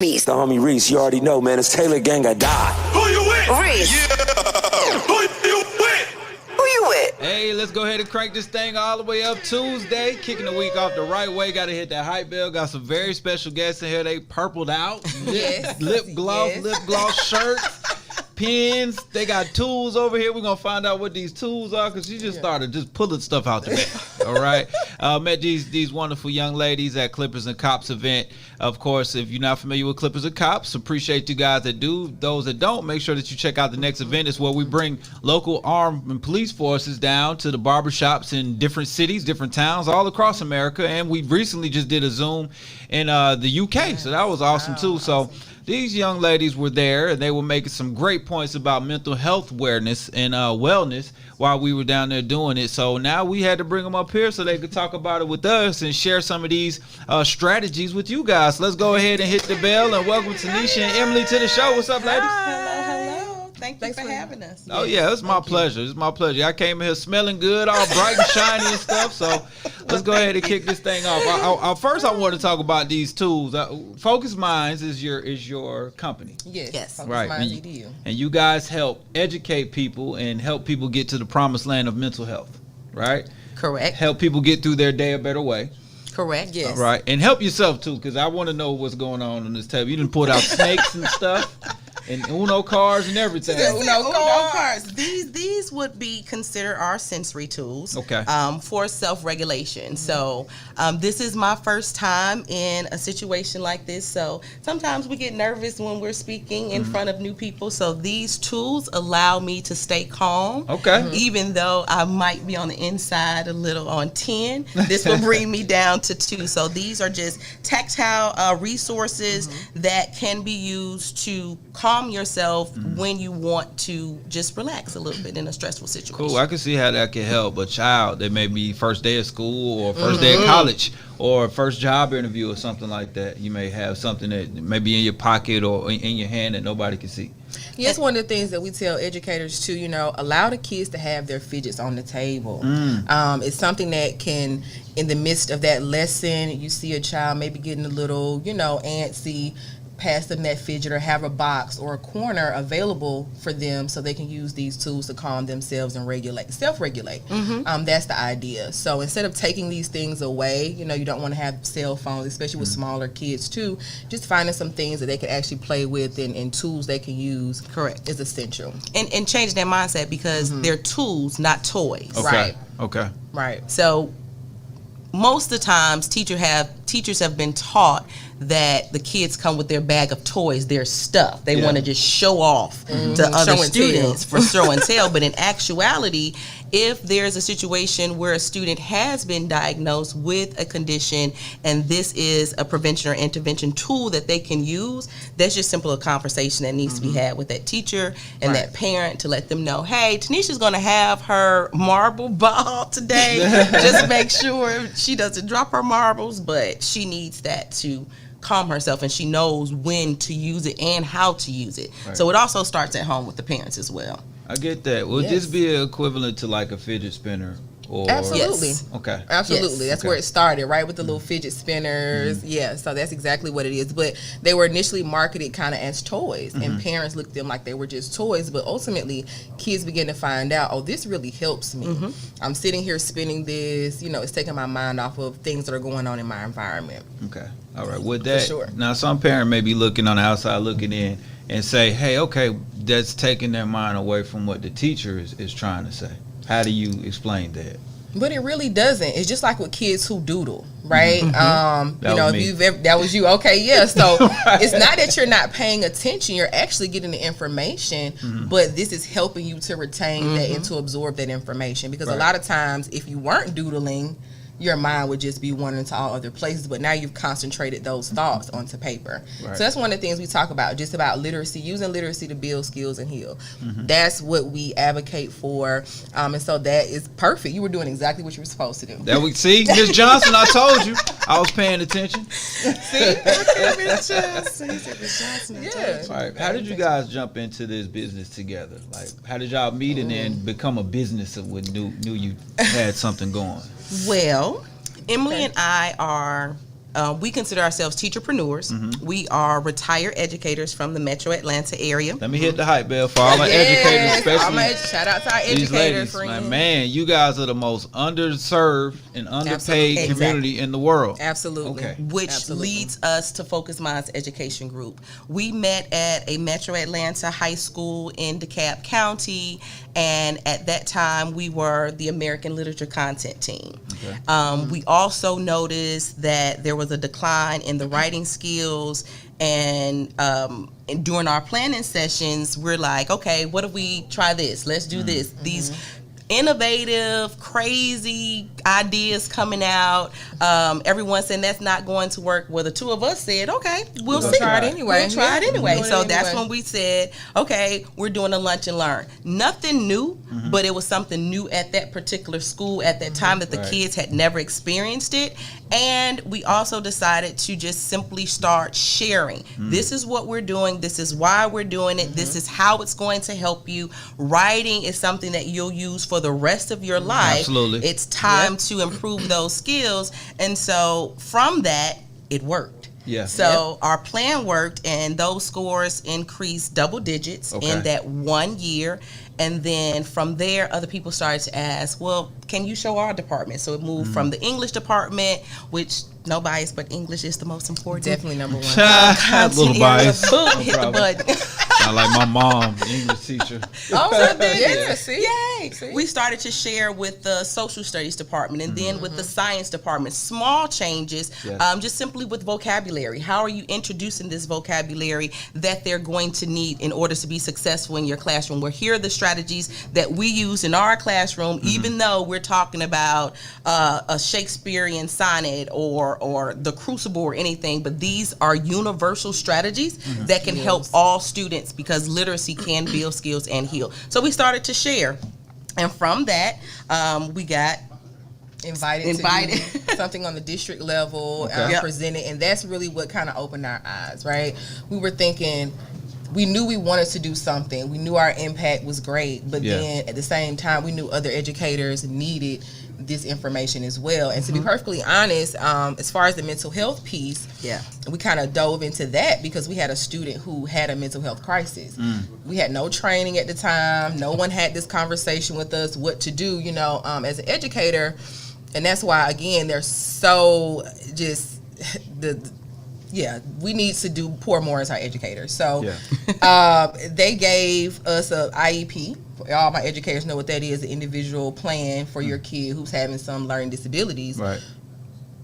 The homie Reec, you already know, man. It's Taylor Gang, I die. Who you with? Reec. Yeah. Who you with? Who you with? Hey, let's go ahead and crank this thing all the way up. Tuesday, kicking the week off the right way. Got to hit that hype bell. Got some very special guests in here. They purpled out. Yes. Lip gloss shirts, pens. They got tools over here. We're going to find out what these tools are because you just started just pulling stuff out the bag. All right. Met these wonderful young ladies at Clippers and Cops event. Of course, if you're not familiar with Clippers and Cops, appreciate you guys that do. Those that don't, make sure that you check out the next event. It's where we bring local armed and police forces down to the barbershops in different cities, different towns all across America. And we recently just did a Zoom in the UK. So that was awesome too. So these young ladies were there and they were making some great points about mental health awareness and wellness while we were down there doing it. So now we had to bring them up here so they could talk about it with us and share some of these strategies with you guys. Let's go ahead and hit the bell and welcome Tanisha and Emily to the show. What's up, ladies? Hello. Thanks for having us. Oh yeah, it's my pleasure. It's my pleasure. I came in here smelling good, all bright and shiny and stuff. So let's go ahead and kick this thing off. First, I want to talk about these tools. Focus Minds is your company. Yes. Focus Right. Minds EDU. And you guys help educate people and help people get to the promised land of mental health, right? Correct. Help people get through their day a better way. Correct. Yes. Right. And help yourself too, because I want to know what's going on this table. You done pulled out snakes and stuff. And Uno cards and everything. Uno cards. These would be considered our sensory tools. Okay. For self-regulation. So this is my first time in a situation like this. So sometimes we get nervous when we're speaking in front of new people. So these tools allow me to stay calm. Okay. Even though I might be on the inside a little on 10, this will bring me down to 2. So these are just tactile resources that can be used to calm yourself when you want to just relax a little bit in a stressful situation. Cool. I can see how that can help a child that may be first day of school or first day of college or first job interview or something like that. You may have something that may be in your pocket or in your hand that nobody can see. Yeah, it's one of the things that we tell educators to, allow the kids to have their fidgets on the table. It's something that can, in the midst of that lesson, you see a child maybe getting a little, antsy, pass them that fidget or have a box or a corner available for them so they can use these tools to calm themselves and self-regulate. That's the idea. So instead of taking these things away, you don't want to have cell phones, especially with smaller kids too, just finding some things that they can actually play with and tools they can use. Correct. Is essential. And change their mindset because they're tools, not toys. Okay. Right. Right. So most of the times teachers have been taught that the kids come with their bag of toys, their stuff. They want to just show off to other students for show and tell. But in actuality, if there's a situation where a student has been diagnosed with a condition and this is a prevention or intervention tool that they can use, that's just simply a conversation that needs to be had with that teacher and that parent to let them know, hey, Tanisha's going to have her marble ball today. Just make sure she doesn't drop her marbles, but she needs that to calm herself, and she knows when to use it and how to use it. Right. So it also starts at home with the parents as well. I get that. Will this be equivalent to like a fidget spinner? Or? Absolutely. Yes. Okay. Absolutely. Yes. That's where it started, right? With the little fidget spinners. Yeah, so that's exactly what it is. But they were initially marketed kind of as toys, and parents looked at them like they were just toys. But ultimately, kids begin to find out, oh, this really helps me. I'm sitting here spinning this. It's taking my mind off of things that are going on in my environment. Okay. All right. With that, now some parent may be looking on the outside, looking in, and say, hey, okay, that's taking their mind away from what the teacher is trying to say. How do you explain that? But it really doesn't. It's just like with kids who doodle, right? That was you. Okay, yeah. So it's not that you're not paying attention. You're actually getting the information, but this is helping you to retain that and to absorb that information. Because a lot of times, if you weren't doodling, your mind would just be wandering to all other places, but now you've concentrated those thoughts onto paper. Right. So that's one of the things we talk about, just about literacy, using literacy to build skills and heal. That's what we advocate for, and so that is perfect. You were doing exactly what you were supposed to do. That we see, Miss Johnson, I told you, I was paying attention. See? Miss Johnson. Yeah. All right. How did you guys jump into this business together? Like, how did y'all meet and then become a business with knew you had something going? Well, Emily and I are we consider ourselves teacherpreneurs. We are retired educators from the Metro Atlanta area. Let me hit the hype bell for all our educators, especially Shout out to our these educator ladies. friends. Man, you guys are the most underserved and underpaid Absolutely. community in the world. Absolutely. Okay. Which leads us to Focus Minds Education Group. We met at a Metro Atlanta high school in DeKalb County, and at that time we were the American Literature Content Team. Okay. We also noticed that there was a decline in the writing skills, and during our planning sessions, we're like, okay, what if we try this? Let's do this. These innovative, crazy ideas coming out. Everyone saying that's not going to work. Well, the two of us said, okay, we'll see. Try it anyway. We'll try it anyway. We'll do it So that's anyway. when we said, okay, we're doing a lunch and learn. Nothing new, but it was something new at that particular school at that time that the Right. kids had never experienced it. And we also decided to just simply start sharing. This is what we're doing. This is why we're doing it. This is how it's going to help you. Writing is something that you'll use for the rest of your life. Absolutely. It's time to improve those skills. And so from that, it worked. Yeah. So our plan worked, and those scores increased double digits in that 1 year. And then from there, other people started to ask, well, can you show our department? So it moved from the English department, which no bias, but English is the most important. Definitely number one. A little bias. Boom, No hit the problem. button. I like my mom, the English teacher. Oh, so then, Yeah, see? yay! We started to share with the social studies department, and then with the science department. Small changes, Yes. just simply with vocabulary. How are you introducing this vocabulary that they're going to need in order to be successful in your classroom? Well, here are the strategies that we use in our classroom, even though we're talking about a Shakespearean sonnet or the Crucible or anything, but these are universal strategies that can help all students, because literacy can build skills and heal. So we started to share, and from that, we got invited to do something on the district level, Okay. Yep. presented, and that's really what kind of opened our eyes, right? We were thinking, we knew we wanted to do something. We knew our impact was great, but then at the same time, we knew other educators needed this information as well. And to be perfectly honest, as far as the mental health piece, we kind of dove into that because we had a student who had a mental health crisis. We had no training at the time. No one had this conversation with us, what to do, as an educator. And that's why, again, they're so just we need to pour more into our educators. So they gave us a IEP. All my educators know what that is, an individual plan for your kid who's having some learning disabilities. Right.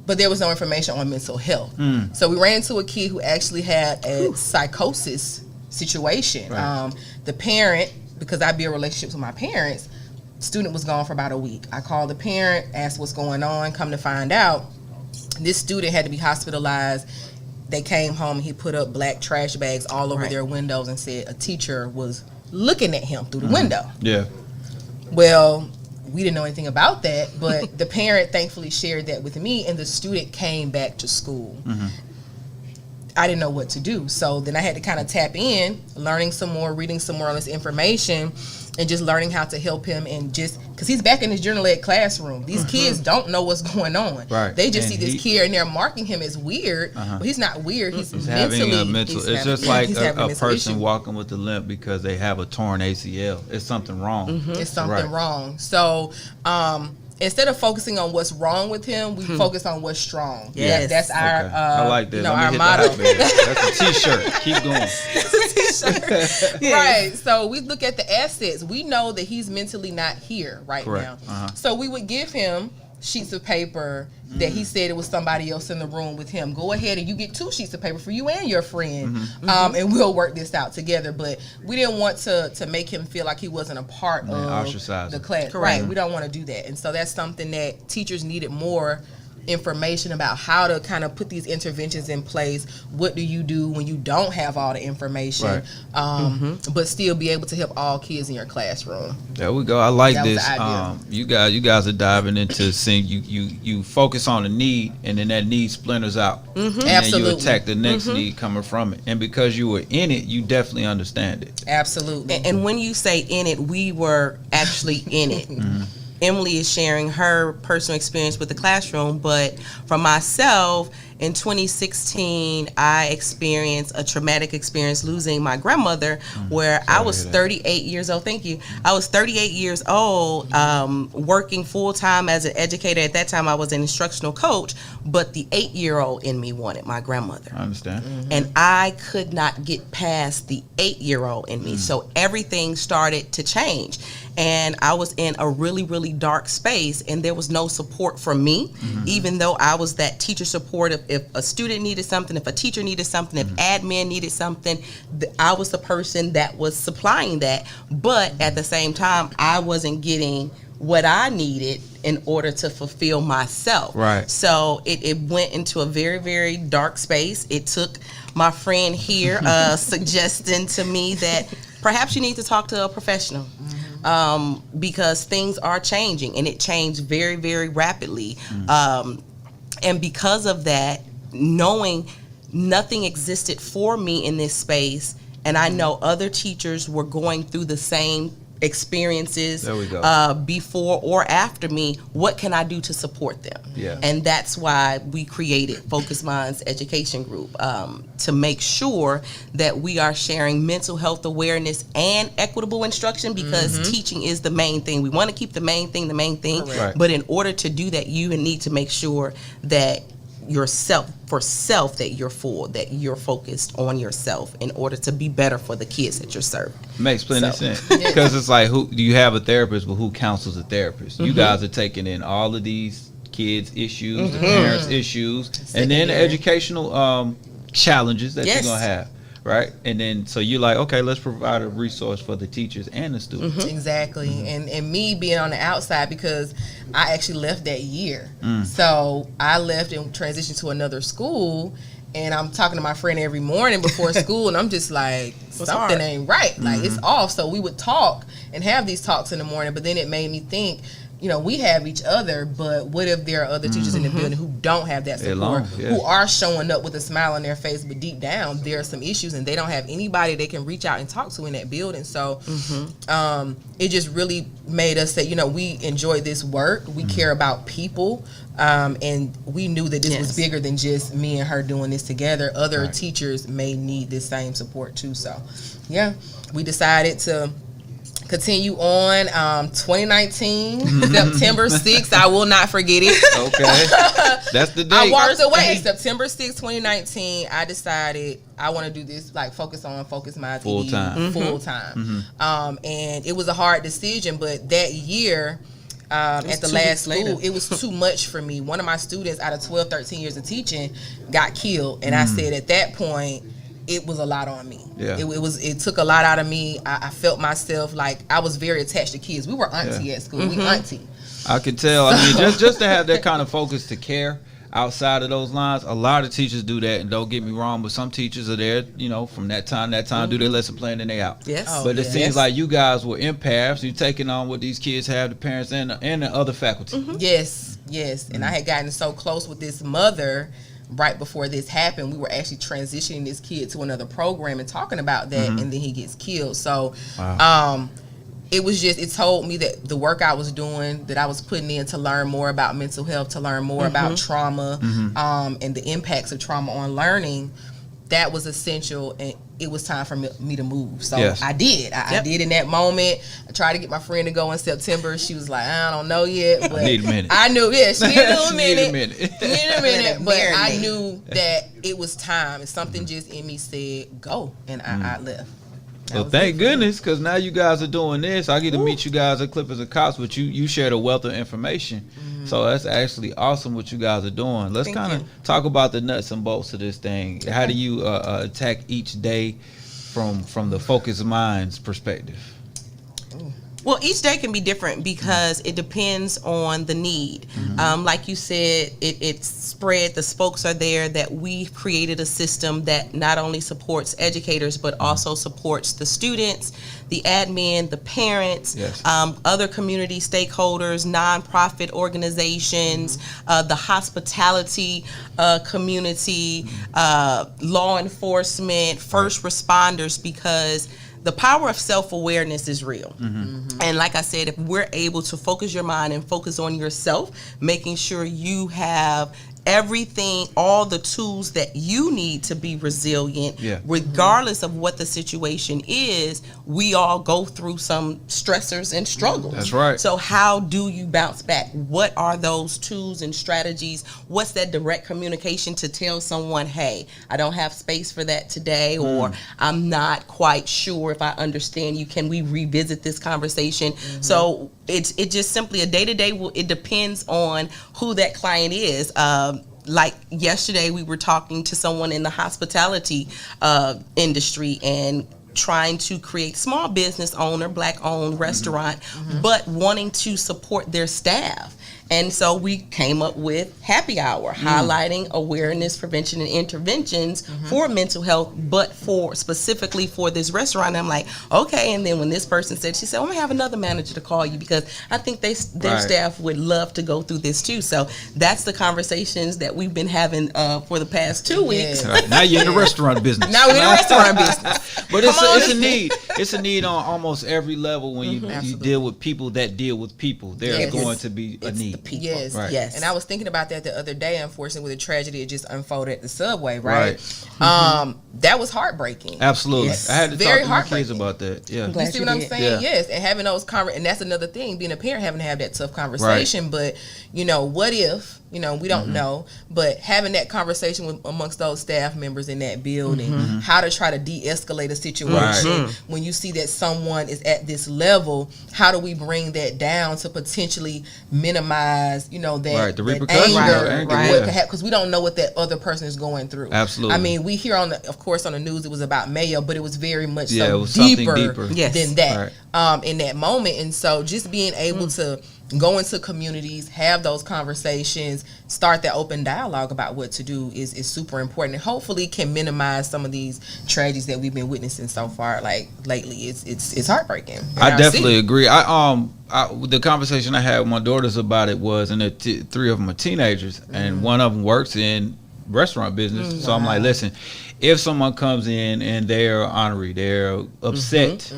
But there was no information on mental health. So we ran into a kid who actually had a psychosis situation. Right. The parent, because I build relationships with my parents, student was gone for about a week. I called the parent, asked what's going on, come to find out, this student had to be hospitalized. They came home and he put up black trash bags all over their windows and said a teacher was looking at him through the window. Yeah. Well, we didn't know anything about that, but the parent thankfully shared that with me, and the student came back to school. I didn't know what to do. So then I had to kind of tap in, learning some more, reading some more on this information, and just learning how to help him, and just because he's back in his general ed classroom. These kids don't know what's going on. Right. They just And see this kid and they're marking him as weird, but he's not weird. He's Having mentally, a mental, he's it's having- just like he's a having a mental person issue. walking with a limp because they have a torn ACL. It's something wrong. It's something Right. wrong. So instead of focusing on what's wrong with him, we focus on what's strong. Yes. That's our Okay. I like that. Let me our hit motto. the hype bell. That's a t-shirt. Keep going. Right. So we look at the assets. We know that he's mentally not here right Correct. now. So we would give him sheets of paper that he said it was somebody else in the room with him. Go ahead and you get 2 sheets of paper for you and your friend, and we'll work this out together. But we didn't want to make him feel like he wasn't a part of ostracize the him. class. Correct. Right. We don't want to do that. And so that's something that teachers needed more information about, how to kind of put these interventions in place. What do you do when you don't have all the information, but still be able to help all kids in your classroom? There we go. I like That was this. the idea. You guys are diving into seeing you focus on the need, and then that need splinters out. And then you Absolutely. attack the next need coming from it. And because you were in it, you definitely understand it. Absolutely. And when you say in it, we were actually in it. Emily is sharing her personal experience with the classroom, but for myself, in 2016, I experienced a traumatic experience losing my grandmother, where I was 38 years old. Thank you. I was 38 years old, working full time as an educator. At that time, I was an instructional coach, but the 8-year-old in me wanted my grandmother. I understand. And I could not get past the 8-year-old in me. So everything started to change. And I was in a really, really dark space, and there was no support from me, even though I was that teacher support. If a student needed something, if a teacher needed something, if admin needed something, I was the person that was supplying that. But at the same time, I wasn't getting what I needed in order to fulfill myself. Right. So it went into a very, very dark space. It took my friend here suggesting to me that perhaps you need to talk to a professional. Because things are changing, and it changed very, very rapidly. And because of that, knowing nothing existed for me in this space, and I know other teachers were going through the same experiences before or after me, what can I do to support them? Yeah. And that's why we created Focus Minds Education Group, to make sure that we are sharing mental health awareness and equitable instruction, because teaching is the main thing. We want to keep the main thing. Right. But in order to do that, you need to make sure that that you're full, that you're focused on yourself in order to be better for the kids that you're serving. Makes plenty of sense, because it's like, who do you have a therapist, but who counsels a therapist? You guys are taking in all of these kids' issues, the parents' issues, and then the educational challenges that you're gonna have, right? And then so you're like, okay, let's provide a resource for the teachers and the students. Exactly. And me being on the outside, because I actually left that year. So I left and transitioned to another school, and I'm talking to my friend every morning before school, and I'm just like, something ain't right. Like, it's off. So we would talk and have these talks in the morning, but then it made me think, you know, we have each other, but what if there are other teachers in the building who don't have that support, who are showing up with a smile on their face, but deep down there are some issues, and they don't have anybody they can reach out and talk to in that building. So it just really made us say, you know, we enjoy this work, we care about people, and we knew that this was bigger than just me and her doing this together. Other teachers may need this same support too. So we decided to continue on. 2019, September 6th, I will not forget it. Okay. That's the date. I walked away. September 6th, 2019, I decided I want to do this, like, Focus Minds full time. Full time. And it was a hard decision, but that year, at the last school, it was too much for me. One of my students out of 12, 13 years of teaching got killed. And I said at that point, it was a lot on me. Yeah. It took a lot out of me. I felt myself like I was very attached to kids. We were auntie at school. We auntie. I could tell. I mean, just to have that kind of focus to care outside of those lines. A lot of teachers do that, and don't get me wrong, but some teachers are there, you know, from that time, do their lesson plan, and they out. But it seems like you guys were empaths. You're taking on what these kids have, the parents and the other faculty. Yes. And I had gotten so close with this mother. Right before this happened, we were actually transitioning this kid to another program and talking about that, and then he gets killed. So it told me that the work I was doing, that I was putting in to learn more about mental health, to learn more about trauma, and the impacts of trauma on learning, that was essential, and it was time for me to move. So I did. I did in that moment. I tried to get my friend to go in September. She was like, I don't know yet, but I need a minute. I knew, she needed a minute. Need a minute. But I knew that it was time, and something just in me said, go, and I left. Well, thank goodness, because now you guys are doing this. I get to meet you guys at Clippers and Cops, but you shared a wealth of information. So that's actually awesome what you guys are doing. Let's kind of talk about the nuts and bolts of this thing. How do you attack each day from the Focus Minds perspective? Well, each day can be different because it depends on the need. Like you said, it's spread, the spokes are there, that we've created a system that not only supports educators, but also supports the students, the admin, the parents, other community stakeholders, nonprofit organizations, the hospitality community, law enforcement, first responders, because the power of self-awareness is real. And like I said, if we're able to focus your mind and focus on yourself, making sure you have everything, all the tools that you need to be resilient, regardless of what the situation is. We all go through some stressors and struggles. That's right. So how do you bounce back? What are those tools and strategies? What's that direct communication to tell someone, hey, I don't have space for that today, or I'm not quite sure if I understand you. Can we revisit this conversation? So it's just simply a day-to-day. It depends on who that client is. Like yesterday, we were talking to someone in the hospitality industry and trying to create small business owner, Black-owned restaurant, but wanting to support their staff. And so we came up with happy hour, highlighting awareness, prevention, and interventions for mental health, but specifically for this restaurant. And I'm like, okay. And then when this person said, she said, I'm gonna have another manager to call you because I think their staff would love to go through this too. So that's the conversations that we've been having for the past 2 weeks. Right. Now you're in the restaurant business. Now we're in the restaurant business. But it's a need. It's a need on almost every level when you deal with people that deal with people. There's going to be a need. Yes, right. Yes. And I was thinking about that the other day, unfortunately, with a tragedy that just unfolded at the subway, right? That was heartbreaking. Absolutely. Yes. I had to Very talk to my kids about that. Yeah. You see what I'm saying? Yeah. Yes. And having those and that's another thing, being a parent, having to have that tough conversation. But, what if, we don't know, but having that conversation amongst those staff members in that building, how to try to de-escalate a situation when you see that someone is at this level, how do we bring that down to potentially minimize, that, the repercussions, because we don't know what that other person is going through. Absolutely. I mean, we hear on the news it was about Mayo, but it was very much it was deeper than that in that moment. And so just being able to go into communities, have those conversations, start that open dialogue about what to do is super important, and hopefully can minimize some of these tragedies that we've been witnessing so far. Like lately, it's heartbreaking. I definitely agree. The conversation I had with my daughters about it was, and three of them are teenagers, and one of them works in restaurant business. So I'm like, listen, if someone comes in and they're ornery, they're upset,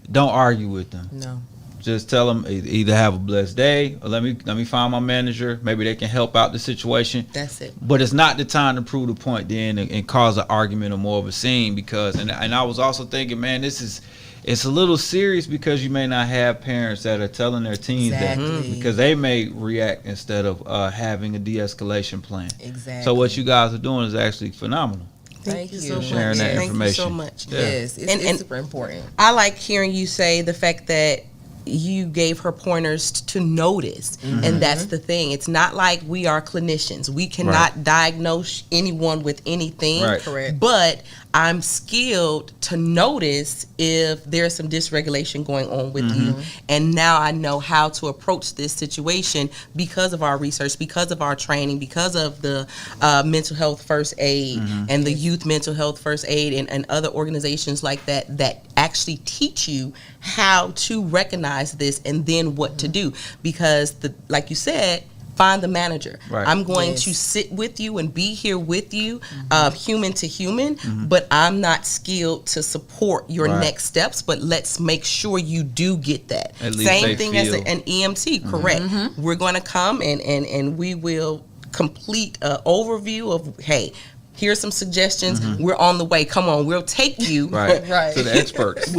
don't argue with them. No. Just tell them either have a blessed day or let me find my manager. Maybe they can help out the situation. That's it. But it's not the time to prove the point then and cause an argument or more of a scene, because and I was also thinking, man, it's a little serious because you may not have parents that are telling their teens that, because they may react instead of having a de-escalation plan. Exactly. So what you guys are doing is actually phenomenal. Thank you so much. Sharing that information. Thank you so much. Yeah. Yes, it's super important. I like hearing you say the fact that you gave her pointers to notice, and that's the thing. It's not like we are clinicians. We cannot diagnose anyone with anything. Right. Correct. But I'm skilled to notice if there's some dysregulation going on with you, and now I know how to approach this situation because of our research, because of our training, because of the mental health first aid and the youth mental health first aid and other organizations like that actually teach you how to recognize this and then what to do. Because like you said, find the manager. Right. I'm going to sit with you and be here with you, human to human, but I'm not skilled to support your next steps, but let's make sure you do get that. Same thing as an EMT, correct. We're going to come and we will complete an overview of, hey, here's some suggestions. We're on the way. Come on, we'll take you to the experts.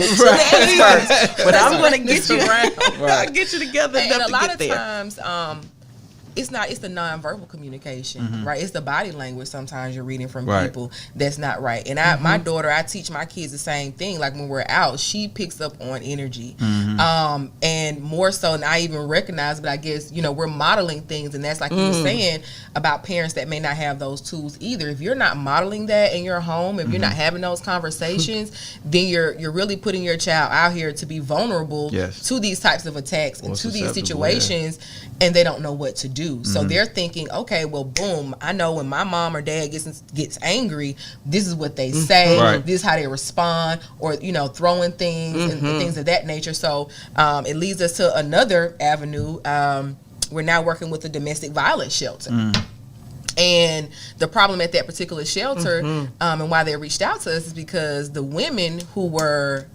But I'm going to get you around. I'll get you together. And a lot of times, it's the nonverbal communication, right? It's the body language sometimes you're reading from people that's not right. And my daughter, I teach my kids the same thing. Like when we're out, she picks up on energy. And more so than I even recognize, but I guess, we're modeling things, and that's like you were saying about parents that may not have those tools either. If you're not modeling that in your home, if you're not having those conversations, then you're really putting your child out here to be vulnerable to these types of attacks and to these situations, and they don't know what to do. So they're thinking, okay, well, boom, I know when my mom or dad gets angry, this is what they say, this is how they respond, or throwing things and things of that nature. So it leads us to another avenue. We're now working with a domestic violence shelter. And the problem at that particular shelter, and why they reached out to us, is because the women who were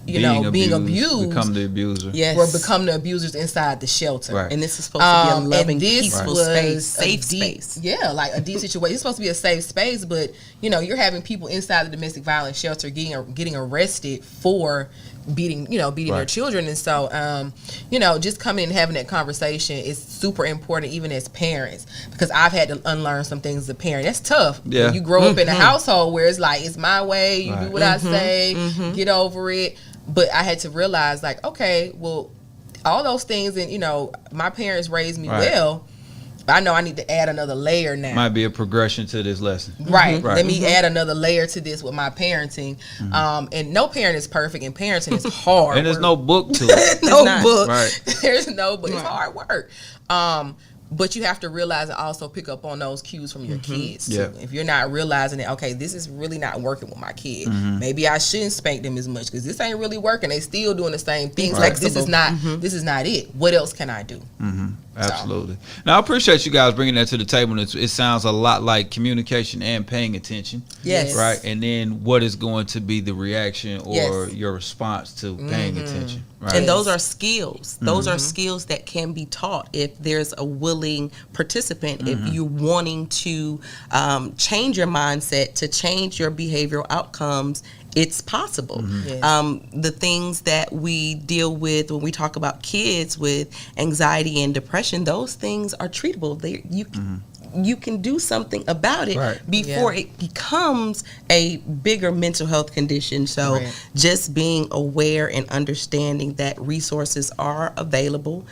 being abused, become the abuser. Yes. or become the abusers inside the shelter. Right. And this is supposed to be a loving, and this peaceful was space, a safe deep- space. Yeah, like a deep situation. It's supposed to be a safe space, but you're having people inside the domestic violence shelter getting arrested for beating their children. And so just coming and having that conversation is super important, even as parents, because I've had to unlearn some things as a parent. That's tough. Yeah. You grow up in a household where it's like, it's my way, you do what I say, get over it. But I had to realize, like, okay, well, all those things, and my parents raised me well, but I know I need to add another layer now. Might be a progression to this lesson. Right. Let me add another layer to this with my parenting. And no parent is perfect, and parenting is hard. And there's work. no book to it. No book. Right. There's no book. It's hard work. But you have to realize and also pick up on those cues from your kids too. Yeah. If you're not realizing that, okay, this is really not working with my kid. Maybe I shouldn't spank them as much because this ain't really working. They still doing the same things. Like, this is not it. What else can I do? Absolutely. Now, I appreciate you guys bringing that to the table. It sounds a lot like communication and paying attention. Yes. Right. And then what is going to be the reaction or your response to paying attention. Right. And those are skills. Those are skills that can be taught if there's a willing participant. If you're wanting to change your mindset, to change your behavioral outcomes, it's possible. Yes. The things that we deal with when we talk about kids with anxiety and depression, those things are treatable. You can do something about it before it becomes a bigger mental health condition. So just being aware and understanding that resources are available.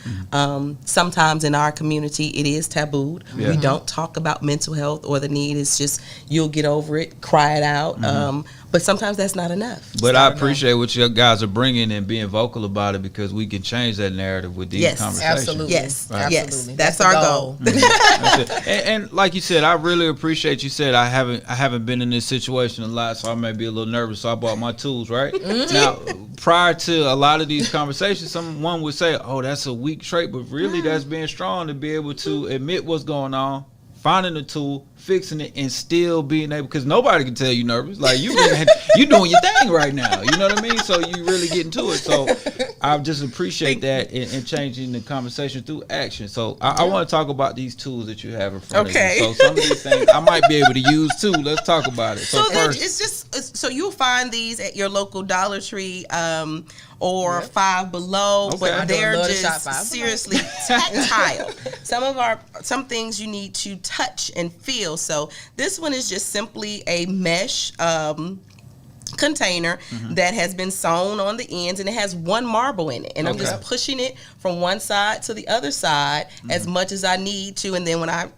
Sometimes in our community, it is tabooed. We don't talk about mental health or the need. It's just, you'll get over it, cry it out. But sometimes that's not enough. But I appreciate what you guys are bringing and being vocal about it, because we can change that narrative with these conversations. Absolutely. Yes, Absolutely. yes, that's our goal. That's it. And like you said, I really appreciate you said I haven't been in this situation a lot, so I may be a little nervous. So I bought my tools, right? Now, prior to a lot of these conversations, someone would say, "Oh, that's a weak trait," but really, that's being strong to be able to admit what's going on, finding the tool, fixing it, and still being able, because nobody can tell you nervous. Like, you doing your thing right now. You know what I mean? So you really getting to it. So I just appreciate that and changing the conversation through action. So I want to talk about these tools that you have in front of you. So some of these things I might be able to use too. Let's talk about it. So first, so you'll find these at your local Dollar Tree. Or Five Below, but they're just seriously tactile. Some things you need to touch and feel. So this one is just simply a mesh container that has been sewn on the ends, and it has one marble in it. And I'm just pushing it from one side to the other side as much as I need to, and then when I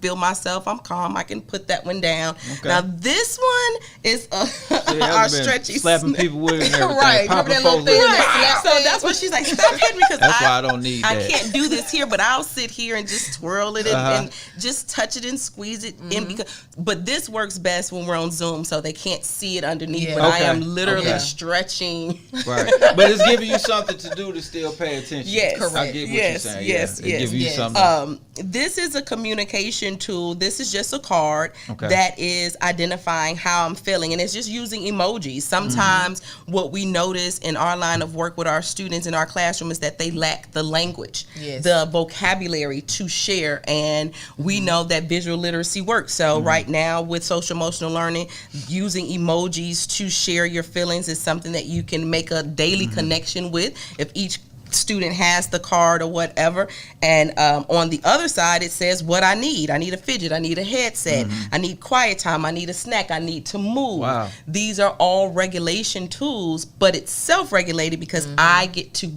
feel myself, I'm calm, I can put that one down. Now this one is our stretchy slapping people with it and everything. Right. Popping That little folks thing with it. that So that's what she's like, stop hitting me, because That's why I don't need I that. can't do this here, but I'll sit here and just twirl it and just touch it and squeeze it in. But this works best when we're on Zoom, so they can't see it underneath. But I am literally stretching. Right. But it's giving you something to do to still pay attention. Yes. Correct. I get what you're saying. Yes. It gives you something. This is a communication tool. This is just a card that is identifying how I'm feeling, and it's just using emojis. Sometimes what we notice in our line of work with our students in our classroom is that they lack the language, the vocabulary to share, and we know that visual literacy works. So right now with social emotional learning, using emojis to share your feelings is something that you can make a daily connection with if each student has the card or whatever. And on the other side, it says what I need. I need a fidget. I need a headset. I need quiet time. I need a snack. I need to move. Wow. These are all regulation tools, but it's self-regulated because I get to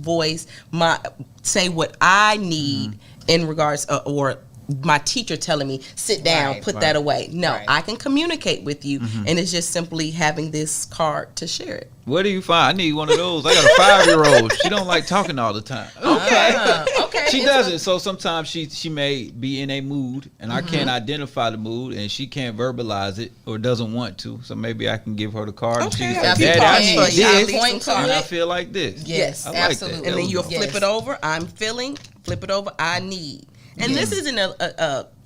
say what I need in regards or my teacher telling me, sit down, put that away. No, I can communicate with you, and it's just simply having this card to share it. Where do you find? I need one of those. I got a 5-year-old. She don't like talking all the time. Okay. She doesn't. So sometimes she may be in a mood, and I can't identify the mood, and she can't verbalize it or doesn't want to. So maybe I can give her the card, and she can say, Daddy, I need this, and I feel like this. Yes, I like absolutely. that. And then you'll flip it over. I'm feeling. Flip it over. I need. And this isn't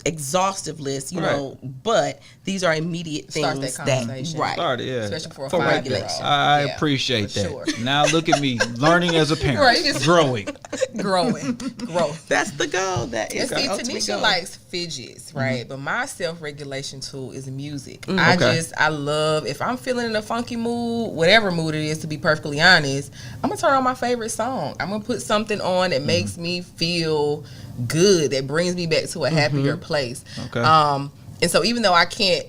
exhaustive list, you know, but these are immediate Start things that that conversation. Started, yeah. Especially for a Correct 5-year-old. that. I appreciate that. sure. Now look at me, learning as a parent, Right. growing. Growth. that's the goal. That is And see, the ultimate Tanisha goal. likes fidgets, right? But my self-regulation tool is music. Okay. I love, if I'm feeling in a funky mood, whatever mood it is, to be perfectly honest, I'm gonna turn on my favorite song. I'm gonna put something on that makes me feel good, that brings me back to a happier place. Okay. And so even though I can't,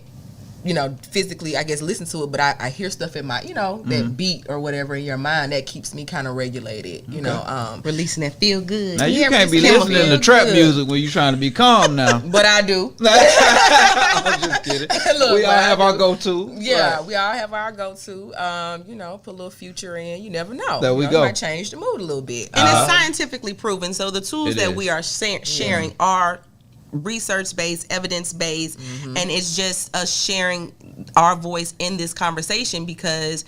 physically, I guess, listen to it, but I hear stuff in my, that beat or whatever in your mind that keeps me kind of regulated, releasing that feel good. Now you Yeah, can't be releasing that listening to feel trap good. music when you're trying to be calm now. But I do. I'm just kidding. Look, We all but I have our do. go-to. Yeah, Right. we all have our go-to. Put a little Future in. You never know. There we You go. might change the mood a little bit. And it's scientifically proven. So the tools It that is. we are sharing are research-based, evidence-based, and it's just us sharing our voice in this conversation, because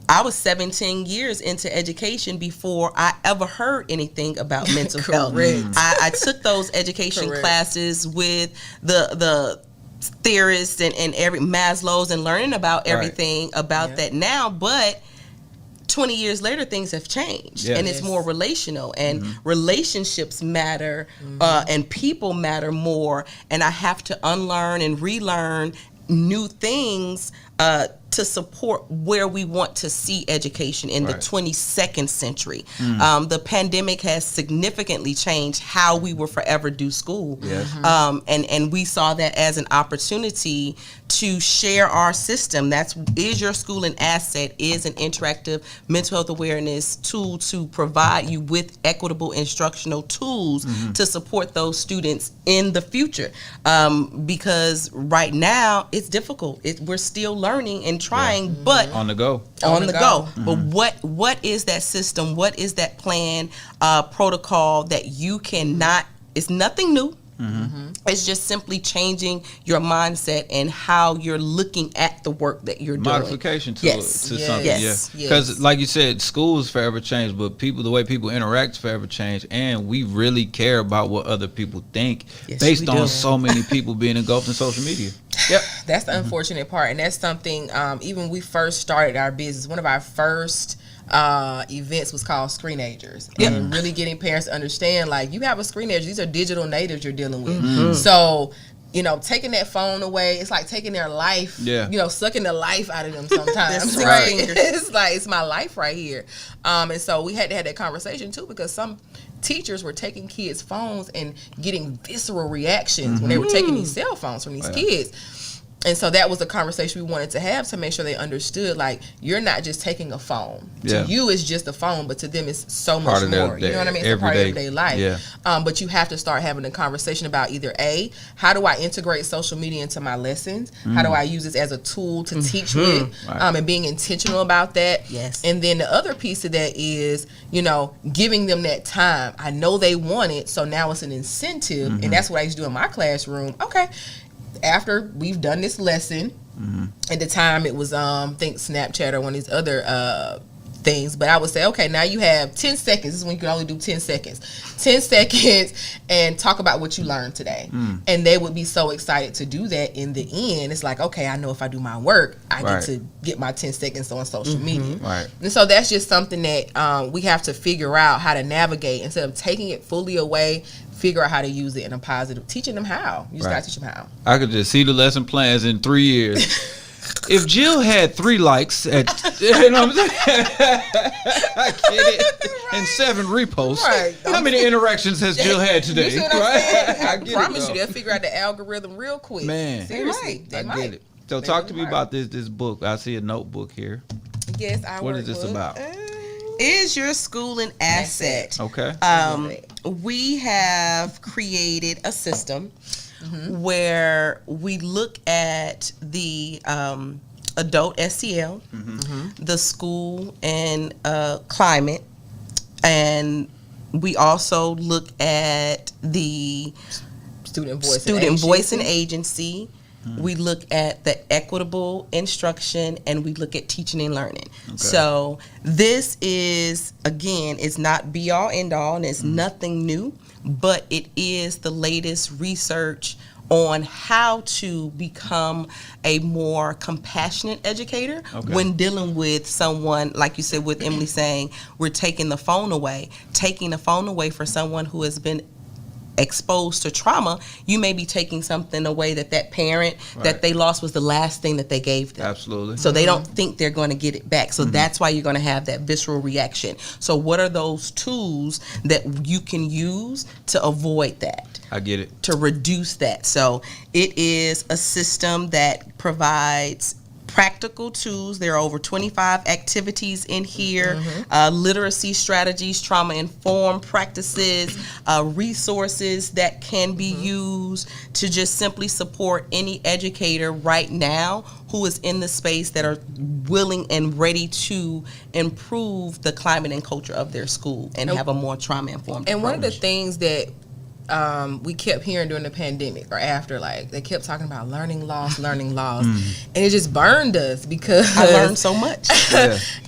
I was 17 years into education before I ever heard anything about mental health. Correct. I took those education Correct. classes with the theorists and every Maslow's and learning about everything about that now, but 20 years later, things have changed, Yes. and it's more relational, and relationships matter, and people matter more, and I have to unlearn and relearn new things to support where we want to see education in the 22nd century. The pandemic has significantly changed how we will forever do school. Yes. And we saw that as an opportunity to share our system. Is Your School an Asset is an interactive mental health awareness tool to provide you with equitable instructional tools to support those students in the future. Because right now it's difficult. We're still learning and trying, but On the go. on the go. But what is that system? What is that plan, protocol that you cannot? It's nothing new. It's just simply changing your mindset and how you're looking at the work that you're doing. Modification to Yes. to Yes. something, Yes. yeah. Because like you said, schools forever change, but the way people interact forever change, and we really care about what other people think Yes, based we on do. so many people being engulfed in social media. Yep, that's the unfortunate part, and that's something. Even when we first started our business, one of our first events was called Screenagers, and really getting parents to understand, like, you have a screenager; these are digital natives you're dealing with. So, taking that phone away, it's like taking their life. Yeah. Sucking the life out of them sometimes. Their Right? fingers. It's like, it's my life right here. And so we had to have that conversation too, because some teachers were taking kids' phones and getting visceral reactions when they were taking these cell phones from these kids. And so that was a conversation we wanted to have to make sure they understood, like, you're not just taking a phone. Yeah. To you, it's just a phone, but to them, it's so Part much of their more. You know what I mean? It's a part of everyday- everyday life. yeah. But you have to start having a conversation about either A, how do I integrate social media into my lessons? How do I use this as a tool to teach with? Right. And being intentional about that. Yes. And then the other piece of that is, giving them that time. I know they want it, so now it's an incentive. And that's what I used to do in my classroom. Okay, after we've done this lesson, at the time it was I think Snapchat or one of these other things, but I would say, okay, now you have 10 seconds. This is when you can only do 10 seconds. 10 seconds and talk about what you learned today. And they would be so excited to do that. In the end, it's like, okay, I know if I do my work, I get to get my 10 seconds on social media. Right. And so that's just something that we have to figure out how to navigate. Instead of taking it fully away, figure out how to use it in a positive, teaching them how. You just got to teach them how. I could just see the lesson plans in 3 years. If Jill had 3 likes at, you know what I'm saying? I get it. And 7 reposts. Right. How many interactions has Jill had today? You see what I'm saying? I get promise it, you, though. they'll figure out the algorithm real quick. Man. Seriously, they I might. get it. So They talk to really me might. about this book. I see a notebook here. Yes, our What is this workbook. about? Is Your School an Asset? Okay. We have created a system where we look at the adult SEL, the school and climate, and we also look at the Student voice and agency. We look at the equitable instruction, and we look at teaching and learning. So this is, again, it's not be all end all, and it's nothing new, but it is the latest research on how to become a more compassionate educator when dealing with someone, like you said, with Emily saying, we're taking the phone away. Taking the phone away for someone who has been exposed to trauma, you may be taking something away that parent that they lost was the last thing that they gave them. Absolutely. So they don't think they're going to get it back. So that's why you're going to have that visceral reaction. So what are those tools that you can use to avoid that? I get it. To reduce that. So it is a system that provides practical tools. There are over 25 activities in here, literacy strategies, trauma-informed practices, resources that can be used to just simply support any educator right now who is in the space that are willing and ready to improve the climate and culture of their school and have a more trauma-informed And approach. one of the things that we kept hearing during the pandemic or after, like they kept talking about learning loss, and it just burned us because I learned so much.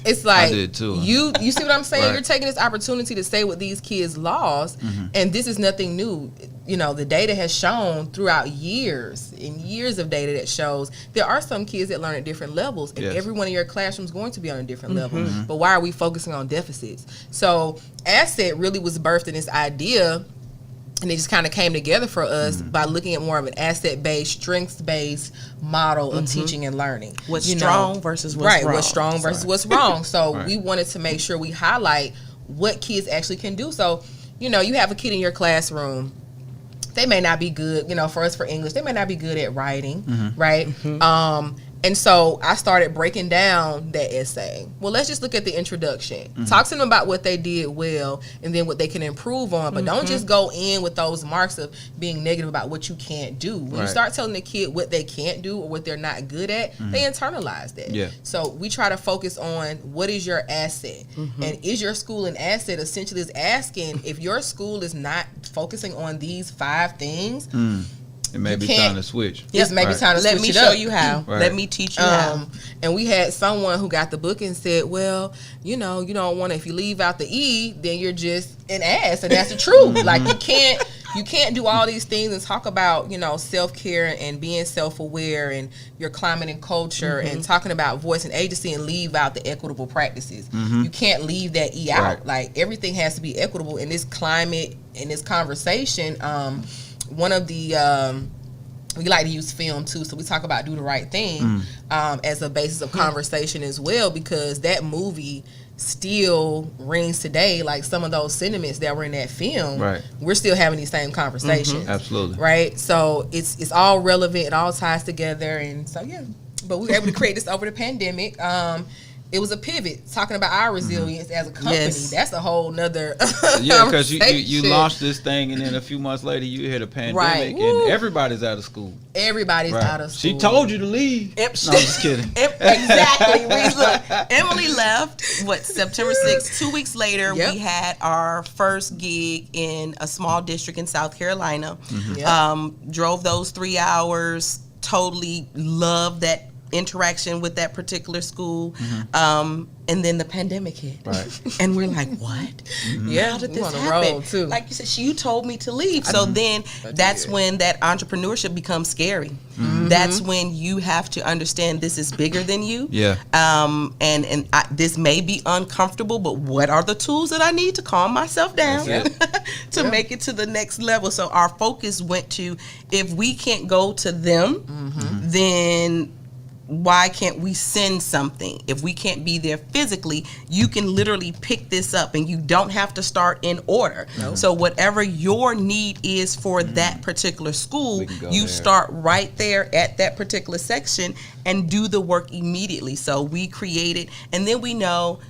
It's like I did too. You see what I'm saying? Right. You're taking this opportunity to say what these kids lost, and this is nothing new. You know, the data has shown throughout years and years of data that shows there are some kids that learn at different levels, and everyone in your classroom is going to be on a different level. But why are we focusing on deficits? So Asset really was birthed in this idea. And it just kind of came together for us by looking at more of an asset-based, strengths-based model of teaching and learning. What's strong versus what's wrong. What's strong versus what's wrong. So we wanted to make sure we highlight what kids actually can do. So, you know, you have a kid in your classroom. They may not be good, you know, for us for English, they may not be good at writing, right? And so I started breaking down that essay. Well, let's just look at the introduction. Talk to them about what they did well and then what they can improve on. But don't just go in with those marks of being negative about what you can't do. When you start telling the kid what they can't do or what they're not good at, they internalize that. Yeah. So we try to focus on what is your asset. And is your school an asset? Essentially is asking if your school is not focusing on these 5 things, it may be time to switch. It's maybe time to switch it up. Let me show you how. Let me teach you how. And we had someone who got the book and said, well, you know, you don't want to, if you leave out the E, then you're just an ass. And that's the truth. Like you can't do all these things and talk about, you know, self-care and being self-aware and your climate and culture and talking about voice and agency and leave out the equitable practices. You can't leave that E out. Like everything has to be equitable in this climate, in this conversation. One of the we like to use film too, so we talk about Do the Right Thing as a basis of conversation as well, because that movie still rings today. Like some of those sentiments that were in that film, we're still having these same conversations. Absolutely. Right? So it's all relevant, it all ties together, and so but we were able to create this over the pandemic. It was a pivot, talking about our resilience as a company. That's a whole nother because you launched this thing, and then a few months later you hit a pandemic, and everybody's out of school. Everybody's out of school. She told you to leave. No, I'm just kidding. Exactly. Look, Emily left, September 6th. 2 weeks later, we had our first gig in a small district in South Carolina. Drove those 3 hours, totally loved that interaction with that particular school, and then the pandemic hit, and we're like, what? How did this happen? Too. Like you said, you told me to leave. So then that's when that entrepreneurship becomes scary. That's when you have to understand this is bigger than you. This may be uncomfortable, but what are the tools that I need to calm myself down to make it to the next level? So our focus went to, if we can't go to them, then why can't we send something? If we can't be there physically, you can literally pick this up and you don't have to start in order. So whatever your need is for that particular school, you start right there at that particular section and do the work immediately. So we created, and then we know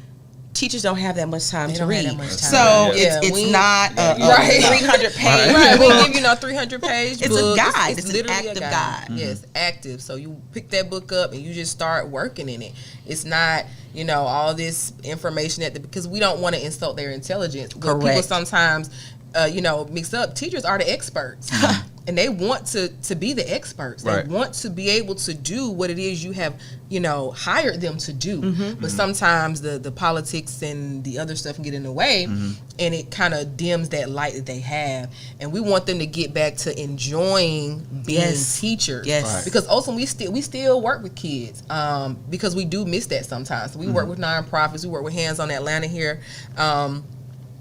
teachers don't have that much time to read. So it's not a 300 page. We give you 300 page It's book. A guide. It's literally an active guide. Yes, active. So you pick that book up and you just start working in it. It's not, all this information because we don't want to insult their intelligence. But people sometimes, mix up. Teachers are the experts. and they want to be the experts. They want to be able to do what it is you have, hired them to do. But sometimes the politics and the other stuff can get in the way, and it kind of dims that light that they have. And we want them to get back to enjoying being teachers. Yes. Because ultimately we still work with kids, because we do miss that sometimes. So we work with nonprofits. We work with Hands on Atlanta here.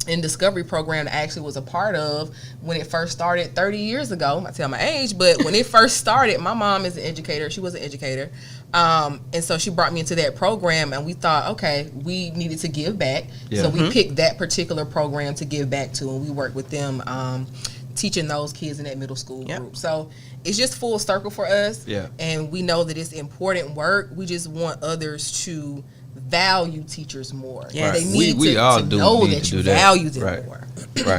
In Discovery program that I actually was a part of when it first started 30 years ago. I tell my age, but when it first started, my mom is an educator. She was an educator. And so she brought me into that program, and we thought, okay, we needed to give back. So we picked that particular program to give back to, and we worked with them, teaching those kids in that middle school group. So it's just full circle for us. And we know that it's important work. We just want others to value teachers more. They need to know that you value them more.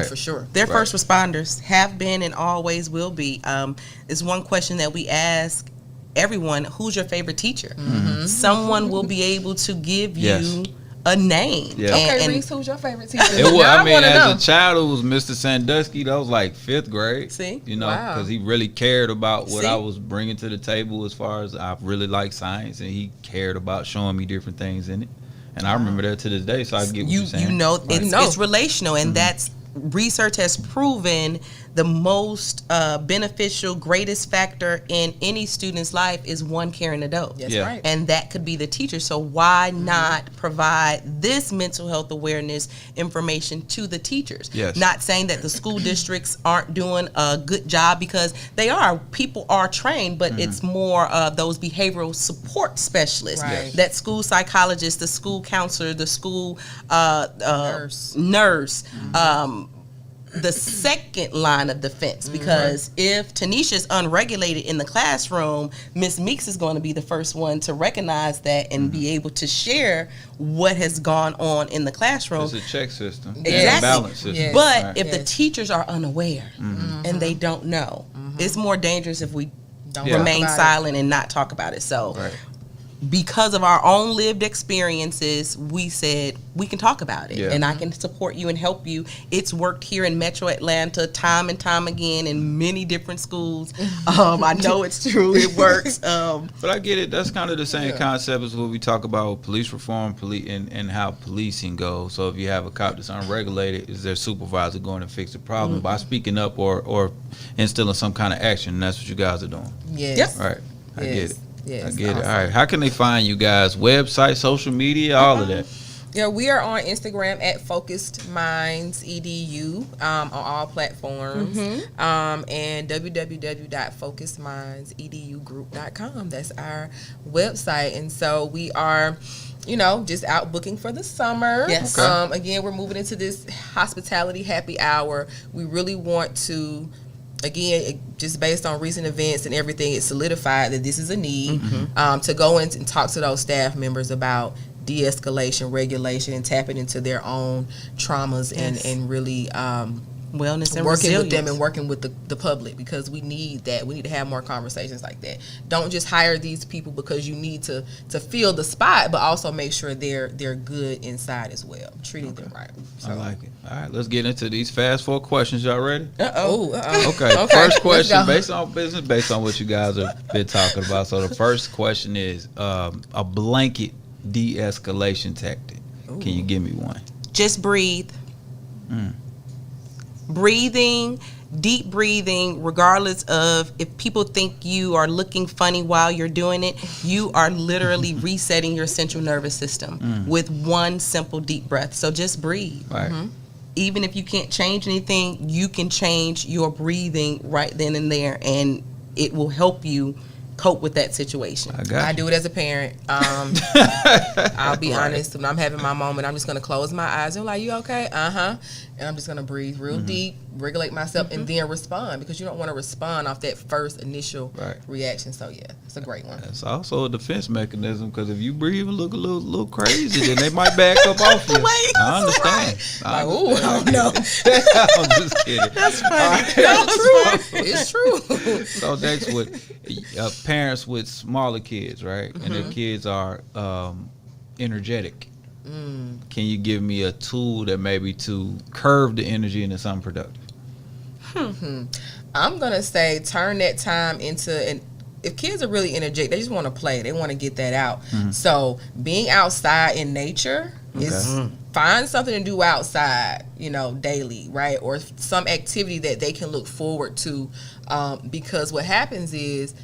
For sure. They're first responders, have been and always will be. It's one question that we ask everyone: who's your favorite teacher? Someone will be able to give you a name. Okay, Reece, who's your favorite teacher? As a child, it was Mr. Sandusky. That was like 5th grade. See? Because he really cared about what I was bringing to the table, as far as I really like science, and he cared about showing me different things in it. And I remember that to this day, so I get what you're saying. It's relational, and that's research has proven the most beneficial, greatest factor in any student's life is one caring adult. That's right. And that could be the teacher. So why not provide this mental health awareness information to the teachers? Not saying that the school districts aren't doing a good job, because they are. People are trained, but it's more of those behavioral support specialists. That school psychologist, the school counselor, the school nurse. The second line of defense, because if Tanisha's unregulated in the classroom, Miss Meeks is going to be the first one to recognize that and be able to share what has gone on in the classroom. It's a check system. Exactly. Balance system. But if the teachers are unaware and they don't know, it's more dangerous if we remain silent and not talk about it. So because of our own lived experiences, we said we can talk about it, and I can support you and help you. It's worked here in Metro Atlanta time and time again in many different schools. I know it's true. It works. But I get it. That's kind of the same concept as what we talk about police reform, and how policing goes. So if you have a cop that's unregulated, is their supervisor going to fix the problem by speaking up or instilling some kind of action? And that's what you guys are doing. Right. I get it. I get it. All right. How can they find you guys? Website, social media, all of that? Yeah, we are on Instagram at Focused Minds EDU on all platforms, and www.focusedmindsedugroup.com. That's our website. And so we are, just out booking for the summer. Yes. Again, we're moving into this hospitality happy hour. We really want to, again, just based on recent events and everything, it's solidified that this is a need, to go in and talk to those staff members about de-escalation, regulation, and tapping into their own traumas and really wellness and working resilience with them and working with the public, because we need that. We need to have more conversations like that. Don't just hire these people because you need to fill the spot, but also make sure they're good inside as well, treating them right. So. I like it. All right, let's get into these fast 4 questions. Y'all ready? Okay. First question, based on business, based on what you guys have been talking about. So the first question is a blanket de-escalation tactic. Can you give me one? Just breathe. Breathing, deep breathing, regardless of if people think you are looking funny while you're doing it, you are literally resetting your central nervous system with one simple deep breath. So just breathe. Even if you can't change anything, you can change your breathing right then and there, and it will help you cope with that situation. I do it as a parent. I'll be honest, when I'm having my moment, I'm just going to close my eyes and I'm like, you okay? And I'm just going to breathe real deep, regulate myself, and then respond, because you don't want to respond off that first initial reaction. So yeah, it's a great one. It's also a defense mechanism, because if you breathe and look a little crazy, then they might back up off you. I understand. Oh no. I'm just kidding. That's funny. It's true. So next, with parents with smaller kids, right? And their kids are energetic. Can you give me a tool that maybe to curb the energy into something productive? I'm gonna say turn that time into an. If kids are really energetic, they just want to play. They want to get that out. So being outside in nature is find something to do outside, daily, right? Or some activity that they can look forward to, because what happens is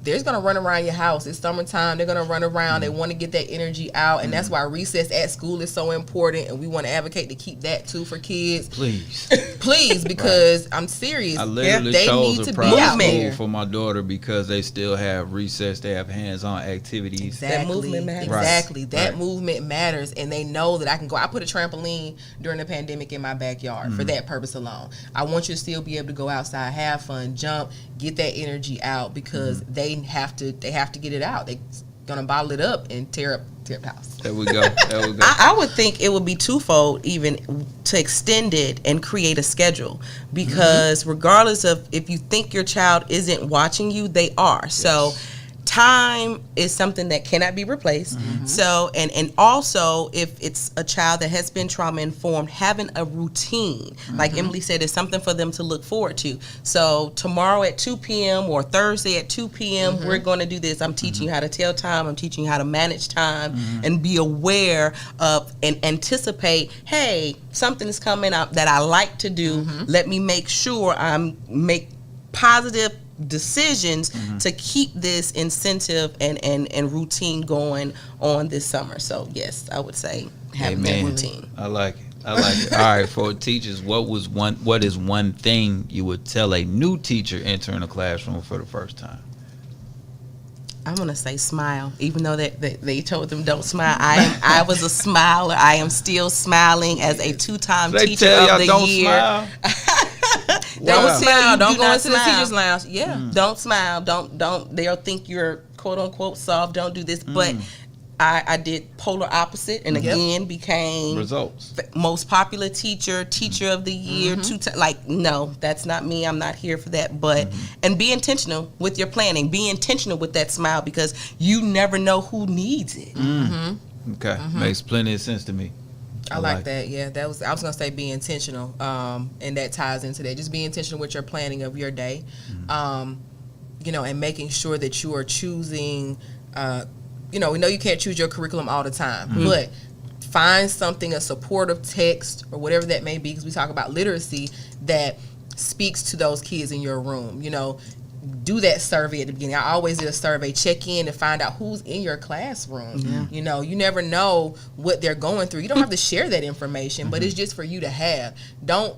they're going to run around your house. It's summertime. They're going to run around. They want to get that energy out. And that's why recess at school is so important. And we want to advocate to keep that, too, for kids. Please, because I'm serious. I literally they chose need a to private be out school there. for my daughter because they still have recess. They have hands-on activities. Exactly. That movement matters. Exactly. That Right. movement matters. And they know that I can go. I put a trampoline during the pandemic in my backyard for that purpose alone. I want you to still be able to go outside, have fun, jump, get that energy out because they have to get it out. They're gonna bottle it up and tear up the house. There we go. I would think it would be twofold even to extend it and create a schedule because regardless of if you think your child isn't watching you, they are. So time is something that cannot be replaced. So and also if it's a child that has been trauma informed, having a routine, like Emily said, is something for them to look forward to. So tomorrow at 2 p.m. or Thursday at 2 p.m. we're going to do this. I'm teaching you how to tell time. I'm teaching you how to manage time and be aware of and anticipate, hey, something is coming up that I like to do. Let me make sure I make positive decisions to keep this incentive and routine going on this summer. So yes, I would say have that routine. I like it. All right, for teachers, what is one thing you would tell a new teacher entering a classroom for the first time? I'm gonna say smile, even though they told them don't smile. I was a smiler. I am still smiling as a 2-time They teacher tell of y'all the don't year. smile. Don't smile. Don't go not into the smile. teacher's lounge. Yeah. Don't smile. Don't. They'll think you're quote unquote soft. Don't do this. But I did polar opposite, and again became Results. most popular teacher of the year. No, that's not me. I'm not here for that. But and be intentional with your planning. Be intentional with that smile because you never know who needs it. Okay, makes plenty of sense to me. I like that. Yeah, I was gonna say be intentional, and that ties into that. Just be intentional with your planning of your day, and making sure that you are choosing. We know you can't choose your curriculum all the time, but find something, a supportive text or whatever that may be, because we talk about literacy that speaks to those kids in your room. Do that survey at the beginning. I always did a survey, check in to find out who's in your classroom. You never know what they're going through. You don't have to share that information, but it's just for you to have. Don't,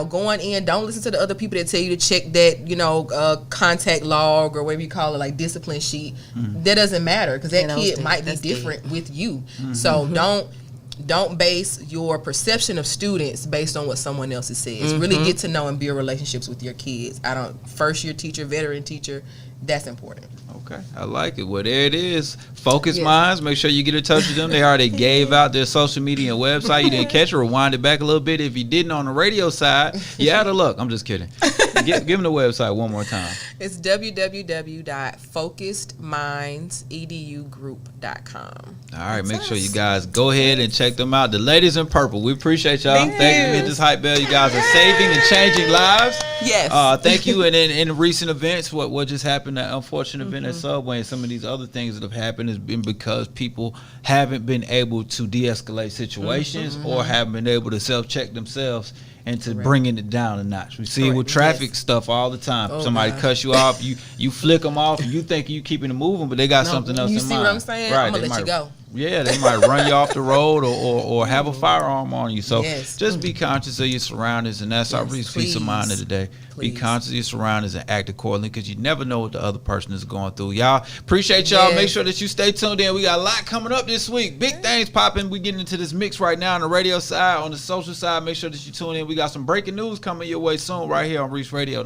going in, don't listen to the other people that tell you to check that, contact log or whatever you call it, like discipline sheet. That doesn't matter because that kid might be different with you. So don't base your perception of students based on what someone else says. Really get to know and build relationships with your kids. First year teacher, veteran teacher, that's important. Okay, I like it. Well, there it is. Focus Minds. Make sure you get in touch with them. They already gave out their social media and website. You didn't catch it. Rewind it back a little bit. If you didn't on the radio side, you out of luck. I'm just kidding. Give them the website one more time. It's www.focusedmindsedugroup.com. All right, make sure you guys go ahead and check them out. The ladies in purple, we appreciate y'all. Thank you. Hit this hype bell. You guys are saving and changing lives. Yes. Thank you. And in recent events, what just happened, that unfortunate event at Subway and some of these other things that have happened has been because people haven't been able to de-escalate situations or haven't been able to self-check themselves into bringing it down a notch. We see it with traffic stuff all the time. Somebody cuts you off, you flick them off, and you think you keeping it moving, but they got something else in mind. You see what I'm saying? Right, I'm going to let you go. Yeah, they might run you off the road or have a firearm on you. So just be conscious of your surroundings, and that's our peace of mind of the day. Be conscious of your surroundings and act accordingly because you never know what the other person is going through. Y'all, appreciate y'all. Make sure that you stay tuned in. We got a lot coming up this week. Big things popping. We getting into this mix right now on the radio side, on the social side. Make sure that you tune in. We got some breaking news coming your way soon right here on Reec Radio.